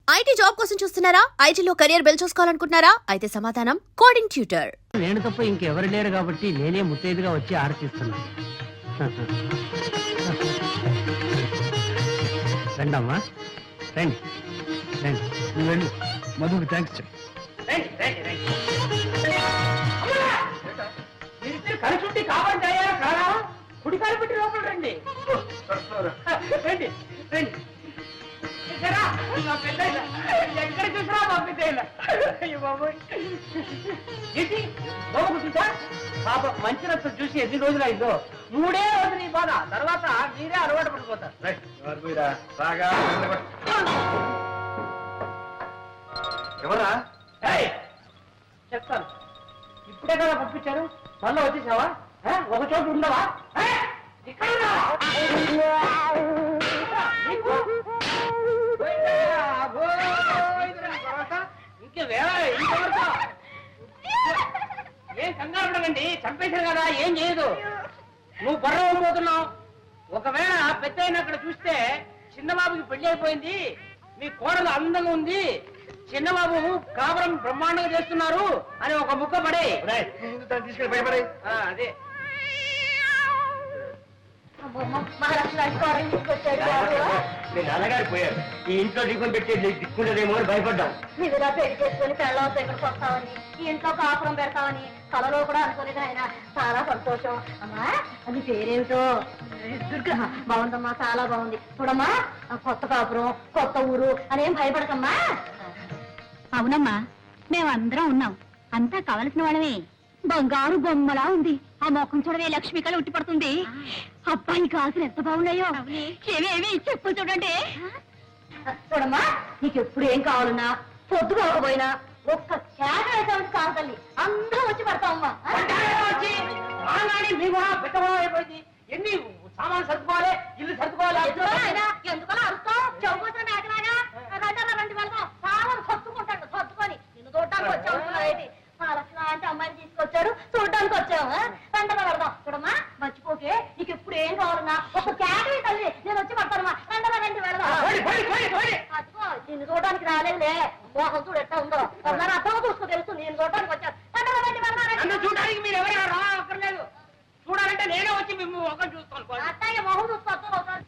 IT job కోసం చూస్తున్నారా? ఐటీలో కెరియర్ బిల్డ్ చూసుకోవాలనుకుంటున్నారా? అయితే సమాధానం కోడింగ్ ట్యూటర్. నేను తప్ప ఇంకెవరు లేరు కాబట్టి నేనే ముత్తైదుగా వచ్చి ఆరతిస్తున్నాను. రండమ్మా, రండి రండి. నువ్వు వెళ్ళు, మధుకి థ్యాంక్స్ చెప్పు. కలిసి కావాలి కాదా? కుడి కాలు పెట్టి లోపల రండి. రండి రండి. ఎక్కడ చూసినా మా పెద్ద బాబోయ్ ఏంటి బాబు చూసా పాప మంచి రక్తం చూసి ఎన్ని రోజులు అయిందో 3 రోజులు నీ బాధ తర్వాత మీరే అలవాటు పడిపోతారు. ఎవరా? చెప్తాను, ఇప్పుడే కదా పంపించారు, మళ్ళీ వచ్చేసావా? ఒక చోటు ఉండవా? ఏం కంగారు పడకండి, చంపేశారు కదా, ఏం చేయదు. నువ్వు బర్రవబోతున్నావు. ఒకవేళ పెద్ద అక్కడ చూస్తే చిన్నబాబుకి పెళ్లి అయిపోయింది, మీ కోడలు అందంగా ఉంది, చిన్నబాబు కాపురం బ్రహ్మాండంగా చేస్తున్నారు అని ఒక ముక్క పడే తీసుకెళ్ళి భయపడే. అదే మీ నాన్నగారు పోయారు, ఈ ఇంట్లో దిక్కుని పెట్టి దిక్కుండదేమో అని భయపడ్డాం. నిధులా పెళ్లి చేసుకుని పెళ్ళవతో ఇక్కడికి వస్తామని, ఈ ఇంట్లో కాపురం పెడతామని కలలో కూడా అనుకోలేదు ఆయన. చాలా సంతోషం. అమ్మా అది పేరేమిటో? దుర్గా. బాగుందమ్మా, చాలా బాగుంది. చూడమ్మా, కొత్త కాపురం, కొత్త ఊరు అనేం భయపడకమ్మా. అవునమ్మా, మేమందరం ఉన్నాం, అంతా కావలసిన వాళ్ళమే. బంగారు బొమ్మలా ఉంది. ఆ మొఖం చూడవే, లక్ష్మి కళ ఉట్టి పడుతుంది. అబ్బాయి కాసులు ఎంత బాగున్నాయో. ఏమేమి చెప్పు చూడండి. చూడమ్మా, నీకు ఎప్పుడు ఏం కావాలన్నా పొద్దు కాకపోయినా ఒక్క కేక వేసామని కాదు తల్లి, అందరం వచ్చి పడతామమ్మా. మీ పెట్టబోయే అయిపోయింది. ఎన్ని సామాన్లు సర్దుకోవాలి, ఇల్లు సర్దుకోవాలి. ఎందుకలా అరుస్తావు? చెవుకోసం మేకలాగా రండి వెళ్దాం. సామాను సర్దుకుంటాడు, సర్దుకొని నిన్ను చూడటానికి వచ్చావు. అంటే అమ్మాయిని తీసుకొచ్చారు, చూడడానికి వచ్చాము. వెంటనే వెళ్దాం. చూడమ్మా, మర్చిపోకే, నీకు ఎప్పుడు ఏం కావాలన్నా ఒక కేటరీ తల్లి, నేను వచ్చి పడతానమ్మా. వెంటనే రండి వెళ్దాం. అదిగో నిన్ను చూడడానికి రాలేదులే, మోహం చూడు ఎట్టా ఉందో. ఒకసారి అర్థం చూసుకో, తెలుసు నేను చూడడానికి వచ్చాను. వెంటనే రండి వెళ్దాం. చూడడానికి మీరు ఎవరైనా రా అక్కర్లేదు, చూడాలంటే నేనే వచ్చి మేము ఒక చూస్తాను. అట్టాగే మొహం చూసుకోవచ్చు ఒకసారి.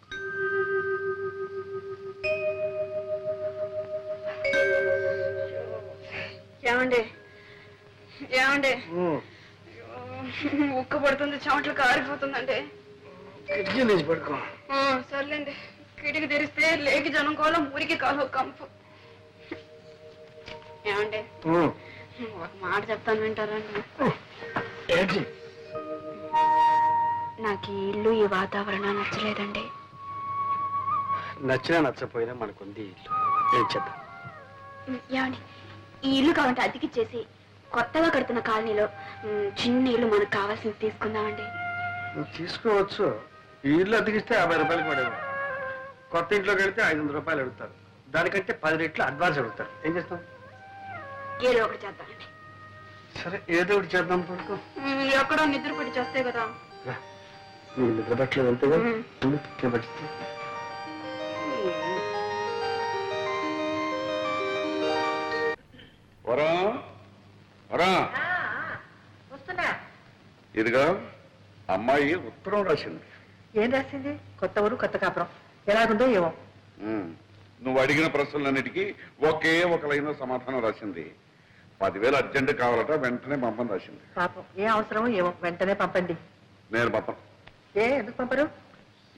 ఏమండి ఏమండి, ఉక్క పడుతుంది, చెమటలు కారిపోతుందండి. పడుకో. సర్లేండి, కిటికీ తెరిస్తే లేకి జనం కోలం, ఊరికి కాలు కంపు. ఏమండి, ఒక మాట చెప్తాను, వింటారండి? నాకు ఈ ఇల్లు, ఈ వాతావరణం నచ్చలేదండి. నచ్చినా నచ్చపోయినా మనకుంది ఇల్లు, ఏం చేద్దాం? ఏమండి, ఈ ఇల్లు కావాలంటే అద్దెకిచ్చేసి కొత్తగా కడుతున్న కాలనీలో చిన్న ఇల్లు మనకు కావాల్సింది తీసుకుందామండి. తీసుకోవచ్చు. ఈ ఇల్లు అతికిస్తే 50 రూపాయలకి పడేవాడు, కొత్త ఇంట్లోకి వెళ్తే 500 రూపాయలు అడుగుతారు. దానికంటే 10 రెట్లు అడ్వాన్స్ అడుగుతారు. ఏం చేస్తాం? ఏదో ఒకటి చేద్దామండి. సరే, ఏదో ఒకటి చేద్దాం. పడుకో. ఎక్కడో నిద్ర పడి చేస్తే కదా. నువ్వు నిద్ర పట్టలేదు అంతేగా, పట్టిస్తే. ఇదిగా అమ్మాయి ఉత్తరం రాసింది. ఏం రాసింది? కొత్త ఊరు, కొత్త కాపురం, ఎలాగుందో ఏమో. నువ్వు అడిగిన ప్రశ్నలన్నిటికీ ఒకే ఒక లైన్ సమాధానం రాసింది. 10,000 అర్జెంట్ కావాలట, వెంటనే పంపని రాసింది. పాపం, ఏ అవసరమో ఏమో, వెంటనే పంపండి. నేను పంపను. ఎందుకు పంపరు?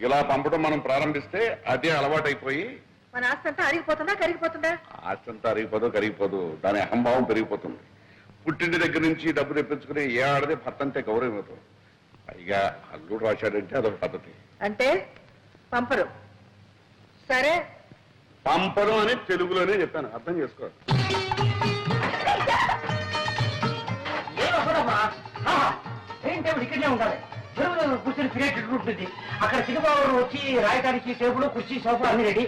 ఇలా పంపడం మనం ప్రారంభిస్తే అదే అలవాటైపోయి మన ఆస్తి అంతా అరిగిపోతుందా, కరిగిపోతుందా? ఆస్తి అంతా అరిగిపోదు, కరిగిపోదు, దాని అహంభావం పెరిగిపోతుంది. పుట్టింటి దగ్గర నుంచి డబ్బు తెప్పించుకుని ఏ ఆడదే భర్త అంతే గౌరవం ఇవ్వదు. పైగా అల్లుడు రాశాడంటే అదొక పద్ధతి. అంటే పంపరు. సరే, పంపరు అని తెలుగులోనే చెప్పాను, అర్థం చేసుకో. ఏంటి ఇక్కడనే ఉండాలి, కూర్చొని క్రియేటివ్ ఉంటుంది. అక్కడ చిన్నబాబు వచ్చి రాయడానికి టేబుల్, కుర్చీ, సోఫా అన్ని రెడీ.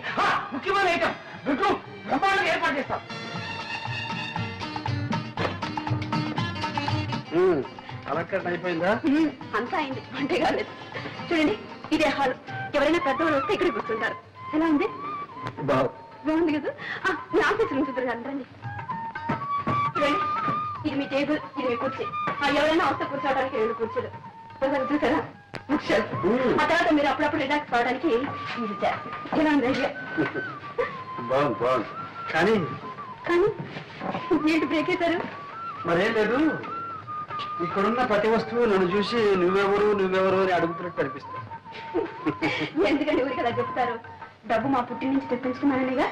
ముఖ్యమైన ఐటమ్ బెడ్రూమ్ బ్రహ్మాండంగా ఏర్పాటు చేస్తాం. అలంకరణ అయిపోయిందా? అంతా అయింది, అంటే కాలేదు. చూడండి, ఇదే హాల్. ఎవరైనా పెద్దవాళ్ళు వస్తే ఇక్కడ కూర్చుంటారు. ఎలా ఉంది? బాగుంది కదా. రండి రండి. చూడండి, ఇది మీ టేబుల్, ఇది మీ కుర్చీ. ఎవరైనా వస్తే కూర్చోవడానికి 2 కుర్చీలు. చూసారా, బుక్స్. ఆ తర్వాత మీరు అప్పుడప్పుడు రిలాక్స్ కావడానికి ఇది చేస్తారు. ఇలా ఉంది idea. బాగుంది బాగుంది. కానీ కానీ ఏంటి బ్రేక్ అవుతారు? మరేం లేదు, ఇక్కడున్న ప్రతి వస్తువు నన్ను చూసి నువ్వెవరు అని అడుగుతున్నట్టు అనిపిస్తుంది. ఎందుకంటే ఊరికి అలా చెప్తారు? డబ్బు మా పుట్టి నుంచి తెప్పించుకున్నాననిగా.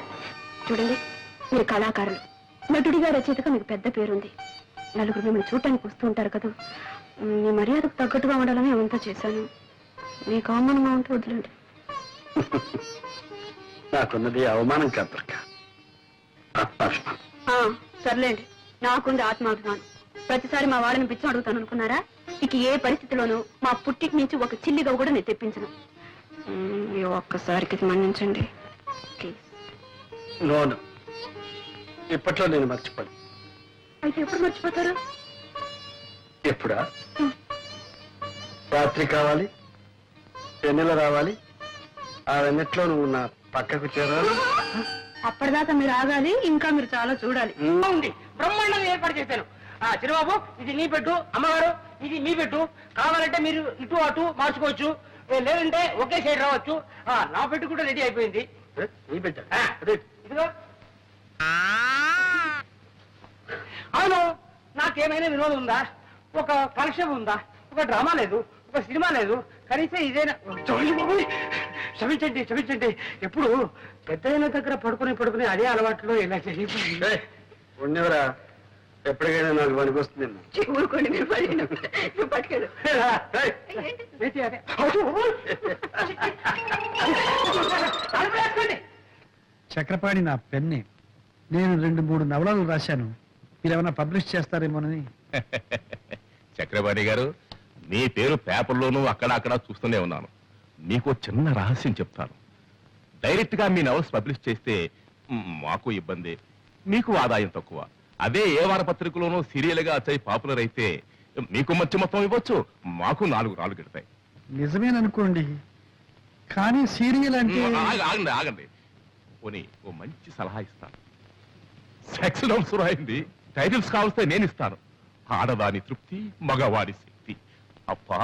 చూడండి, మీరు కళాకారులు, నటుడిగా రచయితగా మీకు పెద్ద పేరుంది. నలుగురు మిమ్మల్ని చూడటానికి వస్తూ ఉంటారు కదా. మీ మర్యాదకు తగ్గట్టుగా ఉండాలని ఏమంతా చేశాను. మీకు అవమానంగా ఉంటే వదిలేండి. నాకున్నది అవమానం కాదు దుర్గ, ఆత్మాభిమానం. సర్లేండి, నాకుంది ఆత్మాభిమానం. ప్రతిసారి మా వాళ్ళని బిచ్చం అడుగుతాను అనుకున్నారా? ఇక ఏ పరిస్థితిలోనూ మా పుట్టికి నుంచి ఒక చిల్లిగా కూడా నేను తెప్పించను. ఈ ఒక్కసారికి మన్నించండి ప్లీజ్. నోను, ఇప్పట్లో నేను మర్చిపోను. అయితే ఎప్పుడు మర్చిపోతారు? ఎప్పుడా? రాత్రి కావాలి, వెన్నెల రావాలి, ఆ వెన్నెట్లో నువ్వు నా పక్కకు చేరాలి. అప్పటిదాకా మీరు ఆగాలి, ఇంకా మీరు చాలా చూడాలి. ఉంది, బ్రహ్మాండంగా ఏర్పాటు చేశాను. చిరుబాబు, ఇది నీ పెట్టు, అమ్మగారు ఇది మీ పెట్టు. కావాలంటే మీరు ఇటు అటు మార్చుకోవచ్చు, లేదంటే ఒకే సైడ్ రావచ్చు. నా పెట్టు కూడా రెడీ అయిపోయింది. నీ పెట్టా? ఇదిగో. అవును, నాకేమైనా వినోదం ఉందా? ఒక కాలక్షేపం ఉందా? ఒక డ్రామా లేదు, ఒక సినిమా లేదు, కనీసం ఇదేనా? క్షమించండి క్షమించండి. ఎప్పుడు పెద్దయిన దగ్గర పడుకుని అదే అలవాట్లో ఇలా జరిగిపోయింది. ఉండేవరా, ఎప్పటికైనా నాకు పనికొస్తుంది. ఊరుకోండి, మీరు పట్టుకెళ్ళు. చక్రపాణి నా పెన్నే. నేను 2-3 నవలలు రాశాను, మీరేమైనా పబ్లిష్ చేస్తారేమోనని. చక్రపాణి గారు, మీ పేరు పేపర్లోనూ అక్కడ చూస్తూనే ఉన్నాను. మీకు చిన్న రహస్యం చెప్తాను. డైరెక్ట్ గా మీ నవల్స్ పబ్లిష్ చేస్తే మాకు ఇబ్బంది, మీకు ఆదాయం తక్కువ. అదే ఏ వారపత్రికలోనూ సీరియల్ గా వచ్చి పాపులర్ అయితే మీకు మంచి మొత్తం ఇవ్వచ్చు, మాకు 4 రాళ్ళు గిడతాయి. నిజమేననుకోండి, కానీ సీరియల్ అంటే ఆగండి. పోనీ ఓ మంచి సలహా ఇస్తాను. సెక్స్ నోట్స్ రాయింది, టైటిల్స్ కావస్తే నేను ఇస్తాను. ఆడదాని తృప్తి, మగవాడి శక్తి. అబ్బా,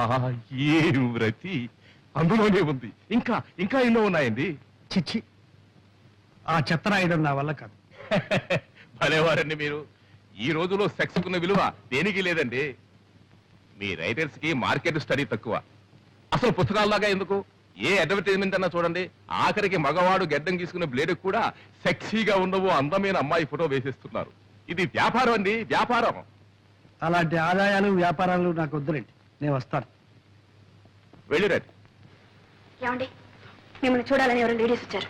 ఏ వ్రతి అందులోనే ఉంది. ఇంకా ఎన్నో ఉన్నాయండి. చిచ్చి, ఆ చెత్త రాయడం నా వల్ల కాదు. భలేవారండి మీరు. ఈ రోజులో సెక్స్ కున్న విలువ దేనికి లేదండి. మీ రైటర్స్ కి మార్కెట్ స్టడీ తక్కువ. అసలు పుస్తకాల్లాగా ఎందుకు, ఏ అడ్వర్టైజ్మెంట్ అన్నా చూడండి, ఆఖరికి మగవాడు గెడ్డం గీసుకునే బ్లేడ్ కూడా సెక్సీగా ఉండవు అందమైన అమ్మాయి ఫోటో వేసేస్తున్నారు. ఇది వ్యాపారం అండి, వ్యాపారం. అలాంటి ఆదాయాలు వ్యాపారాలు నాకు వద్దులేండి, నేను వస్తాను. వెళ్ళిరండి. ఏమండి, మిమ్మల్ని చూడాలని ఎవరు లేడీస్ వచ్చారు.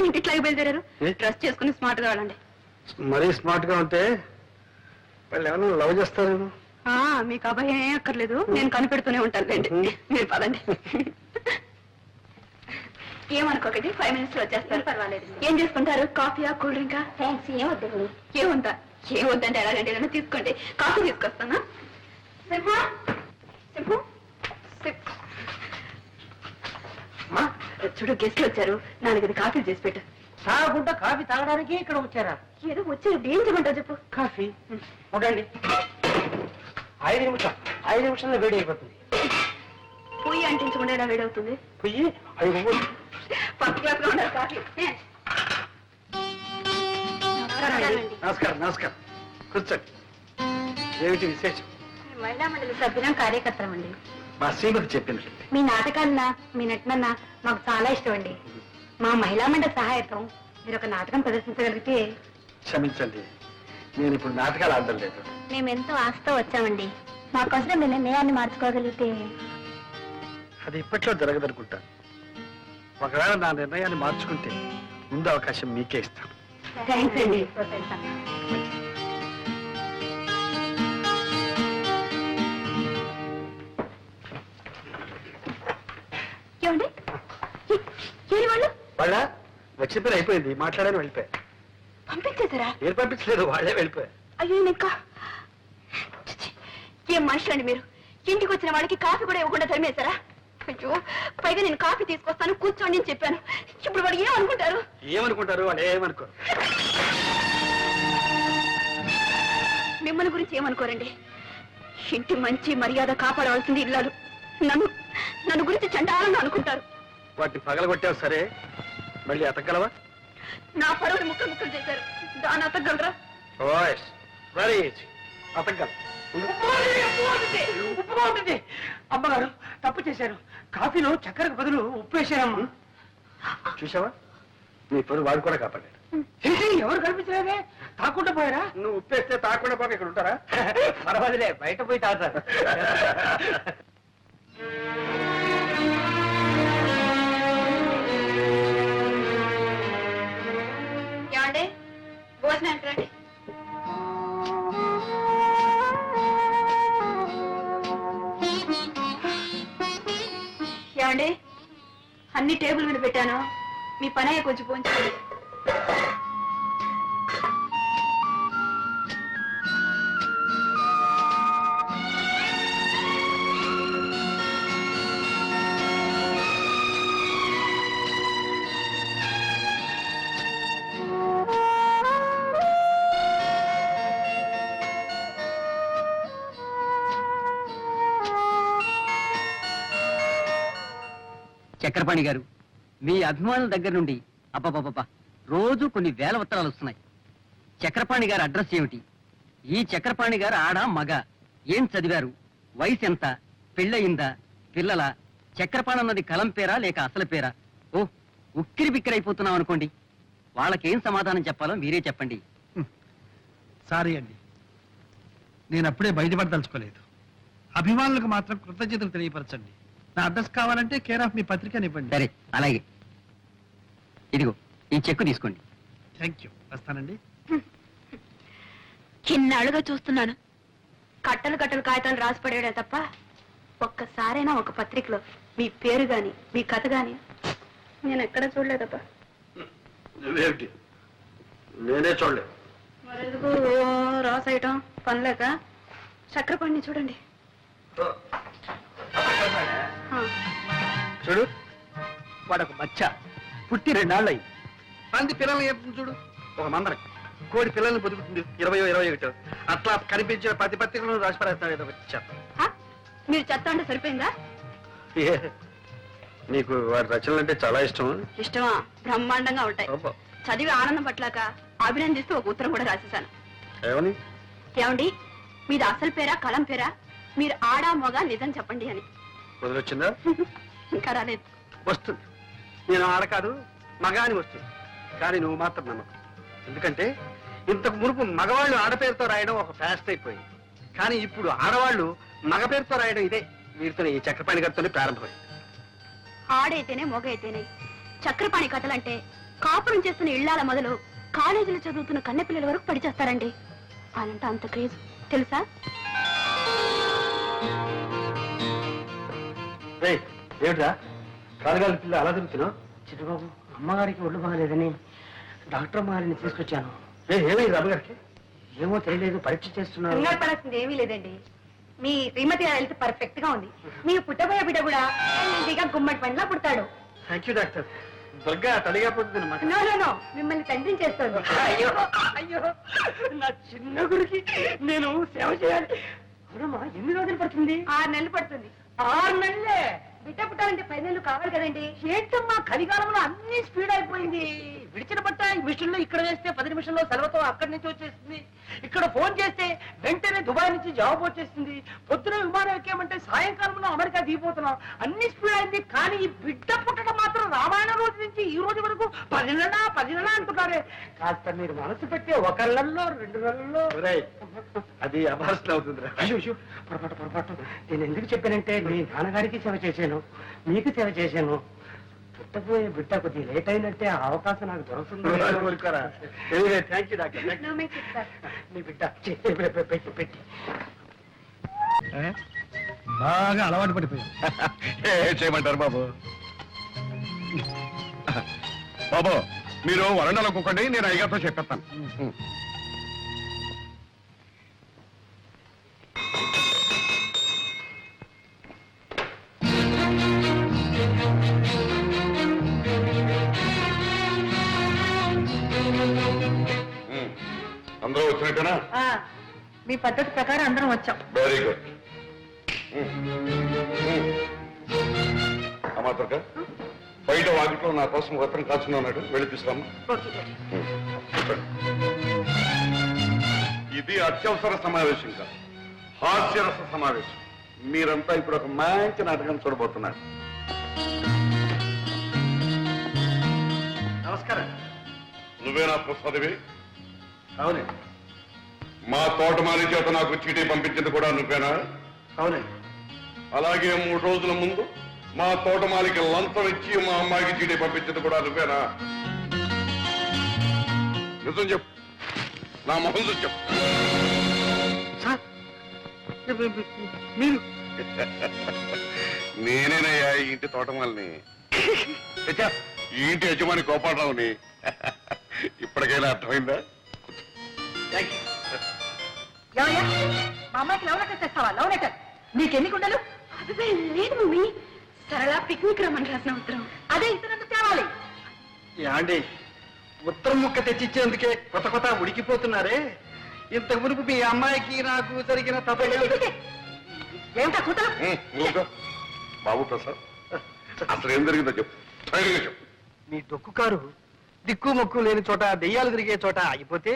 ఇంటిట్లాగే బయలుదేరారు. డ్రెస్ చేసుకుని స్మార్ట్ గా వెళ్ళండి. మరీ స్మార్ట్ గా ఉంటే వాళ్ళు ఏమన్నా లవ్ చేస్తారేమో. మీకు అభయం ఏం అక్కర్లేదు, నేను కనిపెడుతూనే ఉంటాను లేండి. మీరు పదండి. ఏమనుకోకండి, 5 minutes లో వచ్చేస్తారు. పర్వాలేదు. ఏం చేసుకుంటారు? కాఫీయా, కూల్ డ్రింకా? ఏముందా? ఏమొద్దంటే ఎలాగంటే ఏదైనా తీసుకోండి. కాఫీ తీసుకొస్తానా? చూడు, గెస్ట్లు వచ్చారు, 4 కాఫీ చేసి పెట్టు. తాగకుండా కాఫీ తాగడానికి ఇక్కడ వచ్చారా? ఏదో వచ్చారు, ఏం చేయమంటావు చెప్పు. కాఫీ ఉండండి, 5 నిమిషాల్లో వేడి అయిపోతుంది. పొయ్యి అంటించకుండా ఎలా వేడవుతుంది? పొయ్యి 5 ఫస్ట్ క్లాస్ లో ఉండాలి కాఫీ. నమస్కారం నమస్కారం, కూర్చోండి. ఏమిటి విశేషం? మహిళా మండలి సభ్యులం, కార్యకర్తలం అండి. మా శ్రీమతి చెప్పింది. మీ నాటకాలన్నా మీ నటనన్నా మాకు చాలా ఇష్టం అండి. మా మహిళా మండలి సహాయకం మీరు ఒక నాటకం ప్రదర్శించగలిగితే. క్షమించండి, నేను ఇప్పుడు నాటకాలు ఆడడం లేదు. మేము ఎంతో ఆశతో వచ్చామండి. మాకోసం మీ నిర్ణయాన్ని మార్చుకోగలిగితే. అది ఇప్పట్లో జరగదనుకుంటా. ఒకవేళ నా నిర్ణయాన్ని మార్చుకుంటే ముందు అవకాశం మీకే ఇస్తాను. థ్యాంక్స్ అండి. ఏమండి, ఏరి వాళ్ళు వాళ్ళ వచ్చిన పేరు అయిపోయింది, మాట్లాడని వెళ్ళిపోయారు. పంపించేశారా? మీరు పంపించలేదు, వాళ్ళే వెళ్ళిపోయారు. అయ్యో, ఇంకా ఏం మనుషులండి మీరు? ఇంటికి వచ్చిన వాళ్ళకి కాఫీ కూడా ఇవ్వకుండా తరిమేశారా? అయ్యో, పైగా నేను కాఫీ తీసుకొస్తాను కూర్చోండి అని చెప్పాను. ఇప్పుడు వాడు ఏమనుకుంటారు? ఏమనుకుంటారు వాళ్ళు? ఏమనుకోరు. మిమ్మల్ని గురించి ఏమనుకోరండి. ఇంటి మంచి మర్యాద కాపాడవలసింది ఇల్లాలు. నన్ను నన్ను గురించి చండాలంగా అనుకుంటారు. వాటిని పగలగొట్టావు సరే, మళ్ళీ అతగలవా? నా పరువుని ముక్కలు ముక్కలు చేశారు. దాన్ని అతగలరా? ఓయ్ వెరీ ఈజీ, అతగల. ఉప్పుగా ఉంటుంది. అమ్మగారు తప్పు చేశారు. కాఫీలో చక్కెరకు బదులు ఉప్పు వేశారమ్మా. చూసావా, నీ పరువు వాడు కూడా కాపాడాడు. ఎవరు కనిపించలేదే, తాకుండా పోయారా? నువ్వు ఉప్పేస్తే తాకుండా పోక ఇక్కడ ఉంటారా? పర్వాలేదులే, బయట పోయి తాగుతారు. ఏమండి, భోజనానికి రండి. ఏమండి, అన్ని టేబుల్ మీద పెట్టాను. మీ పని అయ్యే కొంచెం పోంచుకోండి. చక్రపాణి గారు, మీ అభిమానుల దగ్గర నుండి అబ్బబ్బబ్బా రోజు కొన్ని వేల ఉత్తరాలు వస్తున్నాయి. చక్రపాణి గారి అడ్రస్ ఏమిటి? ఈ చక్రపాణి గారు ఆడ మగ, ఏం చదివారు, వయసు ఎంత, పెళ్ళయిందా, పిల్లల, చక్రపాణి అన్నది కలం పేరా లేక అసలు పేరా? ఓ ఉక్కిరి బిక్కిరి అయిపోతున్నాం అనుకోండి. వాళ్ళకేం సమాధానం చెప్పాలో మీరే చెప్పండి. సారీ అండి, నేను అప్పుడే బయటపడదలుచుకోలేదు. అభిమానులకు మాత్రం కృతజ్ఞతలు తెలియపరచండి. నా అడ్రస్ కావాలంటే కేర్ ఆఫ్ మీ పత్రికని ఇవ్వండి. సరే, అలాగే. ఇదిగో ఈ చెక్కు తీసుకోండి. థ్యాంక్ యూ, వస్తానండి. చిన్నాళ్ళుగా చూస్తున్నాను. కట్టలు కట్టలు కాగితాలు రాసి పడేయడం తప్ప ఒక్కసారైనా ఒక పత్రికలో మీ పేరు గాని మీ కథ గాని నేను ఎక్కడ చూడలేదబ్బా. నువ్వేమిటి? నేనే చూడలేదు. మరెందుకు రాసేయటం పనిలేక? చక్రపాణిని చూడండి. చూడు, వాడొక మచ్చ పుట్టి 2 నాళ్ళు పంది పిల్లల్ని చెప్తుంది చూడు. ఒక మందర కోడి పిల్లల్ని బతుకుతుంది 20-21. అట్లా కనిపించిన ప్రతి పత్రికలను రాసి పడేస్తాడు ఏదో చెత్త. మీరు చెత్త అంటే సరిపోయిందా? నీకు వాడి రచనలు అంటే చాలా ఇష్టం. ఇష్టమా? బ్రహ్మాండంగా ఉంటాయి. అబ్బా. చదివి ఆనందం పట్లాక అభినందిస్తూ ఒక ఉత్తరం కూడా రాసేశాను. ఏమని? ఏమండి, మీది అసలు పేరా కలం పేరా? మీరు ఆడా మొగ నిజం చెప్పండి అని. వదిలొచ్చిందా? ఇంకా రాలేదు. వస్తుంది. నేను ఆడ కాదు మగాని వస్తుంది, కానీ నువ్వు మాత్రం నమ్మకం. ఎందుకంటే ఇంతకు మునుపు మగవాళ్ళు ఆడపేరుతో రాయడం ఒక ఫ్యాస్ట్ అయిపోయింది. కానీ ఇప్పుడు ఆడవాళ్ళు మగ పేరుతో రాయడం ఇదే వీరితో ఈ చక్రపాణి గారితోనే ప్రారంభమైంది. ఆడైతేనే మొగ అయితేనే చక్రపాణి కథలంటే కాపురం చేస్తున్న ఇళ్లాల మొదలు కాలేజీలో చదువుతున్న కన్నెపిల్లల వరకు పడిచేస్తారండి. అనంటే అంత క్రేజ్ తెలుసా? ఏమిట్రా కాలుగాలి పిల్ల అలా తిరుగుతున్నావు? చిట్టుబాబు, అమ్మగారికి ఒళ్ళు బాగలేదని డాక్టర్ అమ్మగారిని తీసుకొచ్చాను. ఏమైంది అమ్మగారికి? ఏమో తెలియలేదు, పరీక్ష చేస్తున్నారు. కంగారు పడాల్సింది ఏమీ లేదండి. మీ శ్రీమతి హెల్త్ పర్ఫెక్ట్ గా ఉంది. మీరు పుట్టబోయే బిడ్డ కూడా హెల్తీగా గుమ్మడి పండ్లా పుడతాడు. Thank you doctor. దుర్గా తడిగా పోతుంది అన్నమాట. నో నో నో, మిమ్మల్ని తండ్రి చేస్తుంది. అయ్యో అయ్యో, నా చిన్న గురికి నేను సేవ చేయాలి. అవునమ్మా, ఎన్ని రోజులు పడుతుంది? 6 నెలలు పడుతుంది. 6 నెలలే? బిడ్డ పుట్టాలంటే 10 నెలలు కావాలి కదండి. ఏంటమ్మా, కలికాలంలో అన్ని స్పీడ్ అయిపోయింది. విడిచిన బట్ట ఈ మిషన్ లో ఇక్కడ వేస్తే 10 నిమిషంలో సెలవుతో అక్కడి నుంచి వచ్చేస్తుంది. ఇక్కడ ఫోన్ చేస్తే వెంటనే దుబాయ్ నుంచి జవాబు వచ్చేస్తుంది. పొద్దున విమానం ఎక్కామంటే సాయంకాలంలో అమెరికా దిగిపోతున్నాం. అన్ని స్పీడ్ అయింది. కానీ ఈ బిడ్డ పుట్టడం మాత్రం రామాయణ రోజు నుంచి ఈ రోజు వరకు 10 నెలల అంటున్నారే. కాస్త మీరు మనసు పెట్టి 1 నెలలో 2 నెలల్లో. అది అభాస్లో అవుతుంది. అయ్యో పొరపాటు. నేను ఎందుకు చెప్పానంటే మీ నాన్నగారికి సేవ చేశాను, మీకు సేవ చేశాను. పుట్టబోయే బిడ్డ కొద్దిగా లేట్ అయినట్టే ఆ అవకాశం నాకు దొరుకుతుంది. Thank you doctor. No make it, sir. నీ బిడ్డ పెట్టి బాగా అలవాటు పడిపోయాం. ఏ చేయమంటారు బాబు? బాబు, మీరు వరండాలో కూకండి, నేను అయ్యగారితో చెప్పేస్తాను. వచ్చినట్టేనా మీ పద్ధతి ప్రకారం అందరం వచ్చాం. Very good. అమాత్రక బయట వాకిట్లో నా కోసం ఒక అతను కాల్చున్నా ఉన్నాడు, వెళ్ళి తీసుకురామ్మా. ఇది అత్యవసర సమావేశం కాదు, హాస్యరస సమావేశం. మీరంతా ఇప్పుడు ఒక మంచి నాటకం చూడబోతున్నారు. నమస్కారం. నువ్వేనా ప్రసాదివి? అవునండి. మా తోటమాలి చేత నాకు చీటీ పంపించింది కూడా నువ్వేనా? అవునండి. అలాగే 3 రోజుల ముందు మా తోటమాలికి లంచం ఇచ్చి మా అమ్మాయికి చీటీ పంపించింది కూడా నువ్వేనా? నిజం చెప్పు, నా మొహం చూసి చెప్పు. సార్ మీరు నేనేనయ్యా ఈ ఇంటి తోటమాలిని, ఈ ఇంటి యజమాని గోపాలరావుని. ఇప్పటికైనా అర్థమైందా? ఏమయ్యా, మా అమ్మాయికి లవ్ లెటర్ తెస్తావా? లవ్ లెటర్ నీకెన్ని గుండెలు? అదే లేదు మమ్మీ, సరళ పిక్నిక్ రమ్మని రాసిన ఉత్తరం. అదే ఇతరులకు తేవాలి. యాండి, ఉత్తరం ముక్క తెచ్చిచ్చేందుకే కొత్త ఉడికిపోతున్నారే. ఇంతకు మునుపు మీ అమ్మాయికి నాకు జరిగిన ఏమిటా కూతురు? ఊరుకో. బాబు ప్రసాద్, అసలు ఏం జరిగిందో చెప్పు, ధైర్యంగా చెప్పు. మీ డొక్కు కారు దిక్కు మొక్కు లేని చోట దెయ్యాలు తిరిగే చోట ఆగిపోతే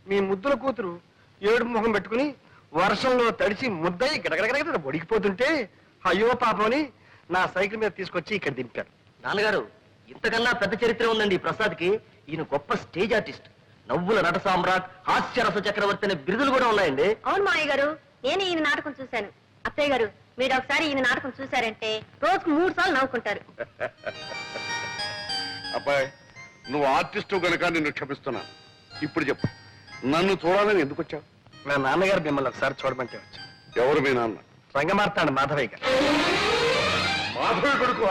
మీ ముద్దుల కూతురు ఏడు మొహం పెట్టుకుని వర్షంలో తడిసి ముద్దయి గడగడగడ ఒడికిపోతుంటే అయ్యో పాపని నా సైకిల్ మీద తీసుకొచ్చి ఇక్కడ దింపారు. నాన్నగారు, ఇంతకన్నా పెద్ద చరిత్ర ఉందండి ప్రసాద్కి. ఈయన గొప్ప స్టేజ్ ఆర్టిస్ట్, నవ్వుల నట సామ్రాట్, హాస్యరస చక్రవర్తి అనే బిరుదులు కూడా ఉన్నాయండి. అవును మావయ్య గారు, నేను ఈయన నాటకం చూశాను. అత్తయ్య గారు, మీరు ఒకసారి ఈయన నాటకం చూశారంటే రోజుకు 3 సార్లు నవ్వుకుంటారు. అబ్బాయి, నువ్వు ఆర్టిస్టు గనక నిన్ను క్షమిస్తున్నా. ఇప్పుడు చెప్పు, నన్ను చూడాలని ఎందుకు వచ్చావు? మా నాన్నగారు మిమ్మల్ని ఒకసారి చూడమంటే వచ్చా. ఎవరు మీ నాన్న? రంగమార్తాడు మాధవయ్య గారు. మాధవి కొడుకు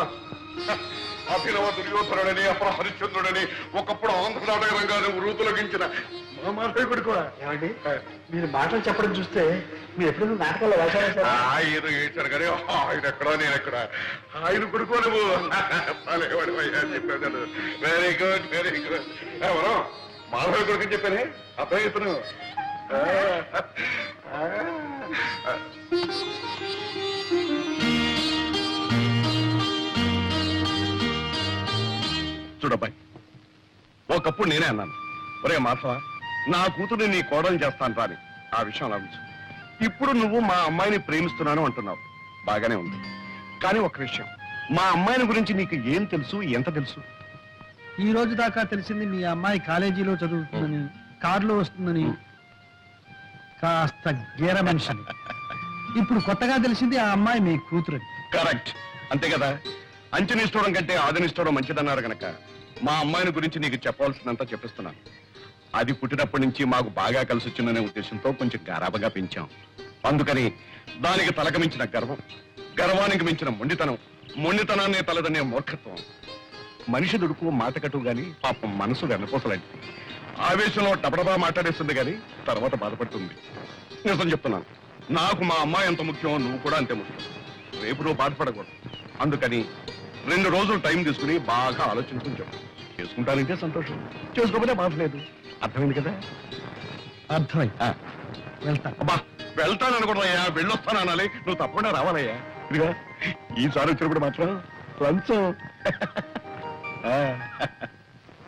అభినవ దుర్యోధనుడని, అపర హరిశ్చంద్రుడని, ఒకప్పుడు ఆంధ్ర నాటక రంగాన్ని వృతులగించిన మా మాధవి కొడుకు. ఏమండి, మీరు మాటలు చెప్పడం చూస్తే మీరు ఎప్పుడైనా నాటకాల్లో వేశారా? ఆయన ఏడ్చారు కానీ ఆయన ఎక్కడా నేను ఎక్కడ. ఆయన కొడుకు నువ్వు చెప్పాను. Very good, very good. ఎవరో మాధవి కొడుకు చెప్పానే, అబ్బాయి ఇతను. చూడబ్బాయి, ఒకప్పుడు నేనే అన్నాను, ఒరే మాధవ, నా కూతురు నీ కోడలు చేస్తాను రాని. ఆ విషయం ఆలోచించు. ఇప్పుడు నువ్వు మా అమ్మాయిని ప్రేమిస్తున్నాను అంటున్నావు, బాగానే ఉంది. కానీ ఒక విషయం, మా అమ్మాయిని గురించి నీకు ఏం తెలుసు, ఎంత తెలుసు? ఈ రోజు దాకా తెలిసింది మీ అమ్మాయి కాలేజీలో చదువుతుందని, కారులో వస్తుందని, కాస్త గేర మనిషిని. ఇప్పుడు కొత్తగా తెలిసింది ఆ అమ్మాయి మీ కూతురని. కరెక్ట్, అంతే కదా. అంచనిస్తూడం కంటే ఆదనిస్తూడం మంచిదన్నారు గనక మా అమ్మాయిని గురించి నీకు చెప్పవలసినంత చెప్పిస్తున్నాను. అది పుట్టినప్పటి నుంచి మాకు బాగా కలిసి వచ్చిందనే ఉద్దేశంతో కొంచెం గారాబగా పెంచాం. అందుకని దానికి తలకు మించిన గర్వం, గర్వానికి మించిన మొండితనం, మొండితనాన్ని తలదనే మూర్ఖత్వం. మనిషి దుడుకు మాటకట్టు గాని పాపం మనసు వెన్నపోసలాంటిది. ఆవేశంలో టపడబా మాట్లాడేస్తుంది గాని తర్వాత బాధపడుతుంది. నిజం చెప్తున్నాను, నాకు మా అమ్మాయి ఎంత ముఖ్యం, నువ్వు కూడా అంతే ముఖ్యం. రేపు నువ్వు బాధపడకూడదు. అందుకని 2 రోజులు టైం తీసుకుని బాగా ఆలోచించుకుని చెప్పు. చేసుకుంటానంటే సంతోషం, చేసుకోకపోతే బాధ లేదు. అర్థమైంది కదా? అర్థమైంది. వెళ్తా. అబ్బా, వెళ్తాను అనుకుంటున్నాయా, వెళ్ళొస్తాను అనాలి. నువ్వు తప్పకుండా రావాలయ్యా. ఇదిగా ఈసారి వచ్చినప్పుడు మాత్రం లంచం.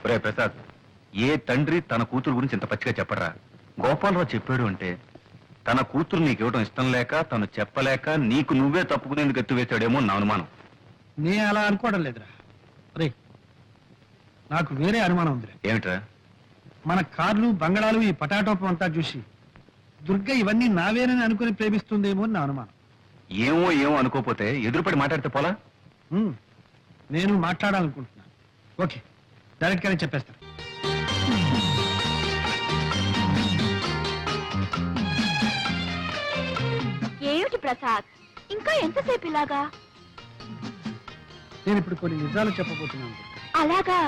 ఒరే ప్రసాద్, ఏ తండ్రి తన కూతురు గురించి ఇంత పచ్చిగా చెప్పరా? గోపాలరావు చెప్పాడు అంటే తన కూతురు నీకు ఇవ్వడం ఇష్టం లేక, తను చెప్పలేక నీకు నువ్వే తప్పుకునేందుకు ఎత్తువేశాడేమో నా అనుమానం. నే అలా అనుకోవడం లేదురా. రే, నాకు వేరే అనుమానం ఉందిరా. ఏమిట్రా? మన కార్లు, బంగళాలు, ఈ పటాటోపం అంతా చూసి దుర్గ ఇవన్నీ నావేనని అనుకుని ప్రేమిస్తుందేమో అని నా అనుమానం. ఏమో ఏమో అనుకోపోతే ఎదురుపడి మాట్లాడితే పోలా? నేను మాట్లాడాలనుకుంటున్నాను. ఓకే, డైరెక్ట్ గానే చెప్పేస్తాను. ఏమిటి ప్రసాద్, ఇంకా ఎంతసేపు ఇలాగా? నేను ఇప్పుడు కొన్ని నిజాలు చెప్పబోతున్నాను. అలాగా?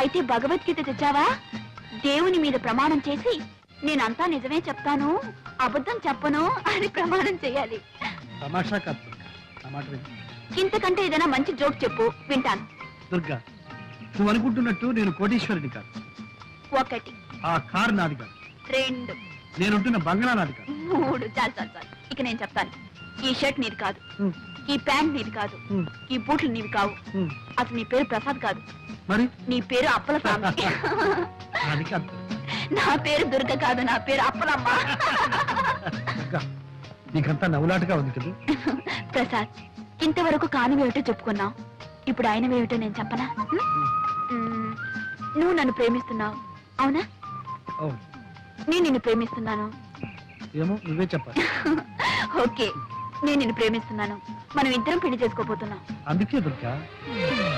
అయితే భగవద్గీత తెచ్చావా? దేవుని మీద ప్రమాణం చేసి నేనంతా నిజమే చెప్తాను, అబద్ధం చెప్పను అని ప్రమాణం చేయాలి. తమాషా కాదు దుర్గా, నా మాట విను. ఇంతకంటే ఏదైనా మంచి జోక్ చెప్పు, వింటాను. దుర్గా, నువ్వు అనుకుంటున్నట్టు నేను కోటీశ్వరుని కాదు. ఒకటి. ఆ కారు నాది కాదు, రెండు, నేనుంటున్న బంగ్లా నాది కాదు. మూడు. చాలు చాలు చాలు. ఇక నేను చెప్తాను. ఈ షర్ట్ నీది కాదు, హ్మ్. ఈ ప్యాంట్ నీది కాదు, హ్మ్. ఈ బూట్లు నీవి కావు. హ్మ్. అసలు నీ పేరు ప్రసాద్ కాదు, మరి నీ పేరు అప్పల స్వామి. అది కాదు. నా పేరు దుర్గ కాదు, నా పేరు అప్పలమ్మ. దుర్గా, నీకంతా నవ్వులాటగా ఉంది కదా. ప్రసాద్, ఇంతవరకు కానివేమిటో చెప్పుకున్నావు, ఇప్పుడు ఆయనవేమిటో నేను చెప్పనా? నువ్వు నన్ను ప్రేమిస్తున్నావు, అవునా? అవును. నేను నిన్ను ప్రేమిస్తున్నాను. ఏమో నువ్వే చెప్పాలి. ఓకే, నేను నిన్ను ప్రేమిస్తున్నాను. మనం ఇద్దరం పెళ్లి చేసుకోబోతున్నాం. అందుకే దుర్గా,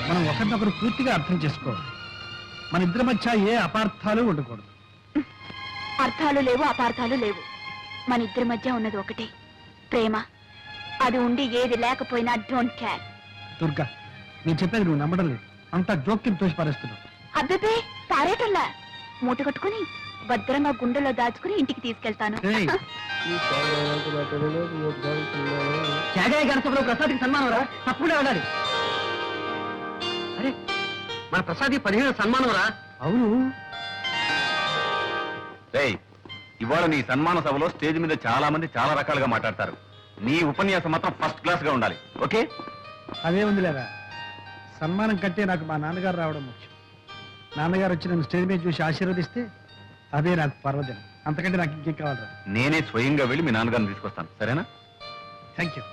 మనం ఒకరినొకరు పూర్తిగా అర్థం చేసుకోవాలి. మన ఇద్దరి మధ్య ఏ అపార్థాలు ఉండకూడదు. అర్థాలు లేవు, అపార్థాలు లేవు. మన ఇద్దరి మధ్య ఉన్నది ఒకటే, ప్రేమ. అది ఉండి ఏది లేకపోయినా డోంట్ కేర్. దుర్గా, నేను చెప్పేది నువ్వు నమ్మడం లేదు. అంతా జోక్యం తోసి పారేస్తున్నావు. అబ్బే, పారేటల్లా. మూట కట్టుకుని భద్రంగా గుండెలో దాచుకుని ఇంటికి తీసుకెళ్తాను. ఏయ్, త్యాగయ్య గారి సభలో ప్రసాద్కి సన్మానం రా, తప్పకుండా వెళ్ళాలి. అరే, మన ప్రసాద్కి 15 సన్మానం రా. అవును. రేయ్, ఇవాళ నీ సన్మాన సభలో స్టేజ్ మీద చాలా మంది చాలా రకాలుగా మాట్లాడతారు. నీ ఉపన్యాసం మాత్రం ఫస్ట్ క్లాస్ గా ఉండాలి. ఓకే? అదే ఉంది లేదా, సన్మానం కంటే నాకు మా నాన్నగారు రావడం ముఖ్యం. నాన్నగారు వచ్చి నన్ను స్టేజ్ మీద చూసి ఆశీర్వదిస్తే అదే నాకు పర్వదినం. అంతకంటే నాకు ఇంకేం కావాలరా. నేనే స్వయంగా వెళ్ళి మీ నాన్నగారిని తీసుకొస్తాను, సరేనా? Thank you.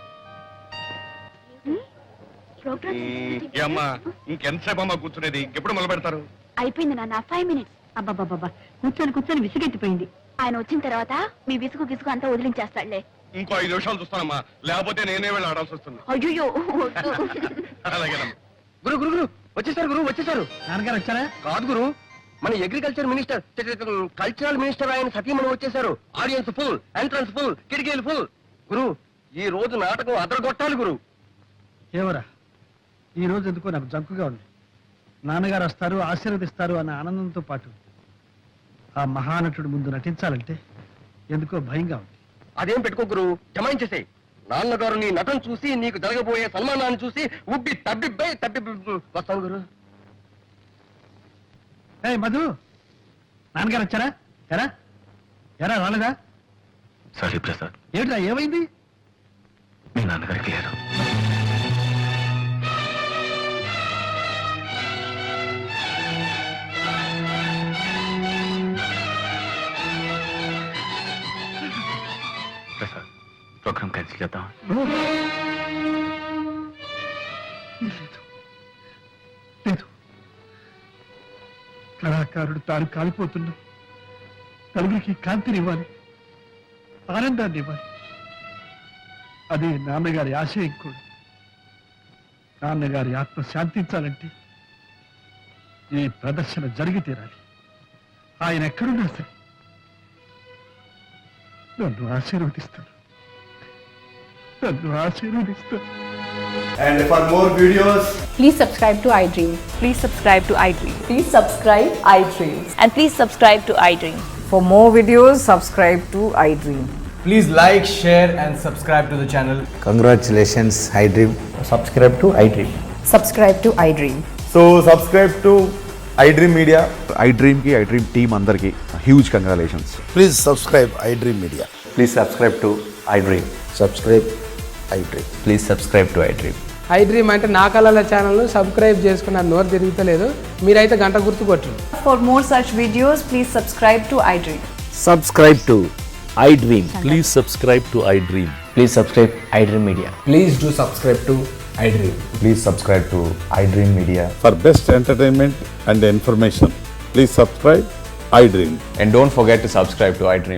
అమ్మా, ఇంకెంతసేపు అమ్మా కూర్చునేది? ఇంకెప్పుడు మొదలు పెడతారు? అయిపోయింది నాన్న, 5 minutes. అబ్బాబాబా, కూర్చొని కూర్చొని విసిగెత్తిపోయింది. ఆయన వచ్చిన తర్వాత మీ విసుగు గిసుగు అంతా వదిలించేస్తాడులే. ఇంకో 5 నిమిషాలు చూస్తానమ్మా, లేకపోతే నేనే వెళ్ళి ఆడాల్సి వస్తుంది. అయ్యో, అలాగేనమ్మా. గురు గురు గురు వచ్చేసారు, గురు వచ్చేసారు. నాన్నగారు వచ్చారా? కాదు గురు, మన అగ్రికల్చర్ మినిస్టర్, కల్చరల్ మినిస్టర్ ఆయన సతీమణి వచ్చేసారు. ఆడియన్స్ ఫుల్, ఎంట్రన్స్ ఫుల్, కిటికీలు ఫుల్. గురు, ఈ రోజు నాటకం అదరగొట్టాలి గురు. ఏవరా, ఈ రోజు ఎందుకో నాకు జంకుగా ఉంది. నాన్నగారు వస్తారు, ఆశీర్వదిస్తారు అన్న ఆనందంతో పాటు ఆ మహానటుడు ముందు నటించాలంటే ఎందుకో భయంగా ఉంది. అదేం పెట్టుకో గురు, జమాయించేసే. నాన్నగారు నీ నటన చూసి, నీకు జరగబోయే సన్మానాన్ని చూసి ఉబ్బి తబ్బిబ్బై వస్తాను గురు. ఏయ్ మధు, నాన్నగారు వచ్చారా? ఎరా ఎరా రాలేదా? సారీ ప్రసాద్, ఏమిట్రా, ఏమైంది? మీ నాన్నగారికి లేదు. ప్రసాద్, ప్రోగ్రామ్ క్యాన్సిల్ చేద్దాం. లేదు లేదు, కళాకారుడు తాను కాలిపోతున్నా నలుగురికి కాంతినివ్వాలి, ఆనందాన్ని ఇవ్వాలి. అదే నాన్నగారి ఆశయం కూడా. నాన్నగారి ఆత్మ శాంతించాలంటే ఈ ప్రదర్శన జరిగి తీరాలి. ఆయన ఎక్కడున్నా సరే నన్ను ఆశీర్వదిస్తాను, నన్ను ఆశీర్వదిస్తాను. And for more videos, Please subscribe to iDream. Please subscribe to iDream. Please subscribe iDream. And please subscribe to iDream. For more videos, subscribe to iDream. please like, share and subscribe to the channel. Congratulations, iDream. Subscribe to iDream. Subscribe to iDream. So subscribe to iDream Media. iDream ki iDream team andarki huge congratulations. Please subscribe iDream Media. Please subscribe to iDream. Subscribe iDream. Please subscribe to iDream. iDream అంటే నా కళల channel subscribe చేసుకున్న నోరు తిరుగుతలేదు, మీరైతే గంట గుర్తు కొట్టండి. For more such videos, please subscribe to iDream. Subscribe to iDream. Please subscribe to iDream. Please subscribe iDream Media. Please do subscribe to iDream. Please subscribe to iDream Media. For best entertainment and information, please subscribe iDream. And don't forget to subscribe to iDream.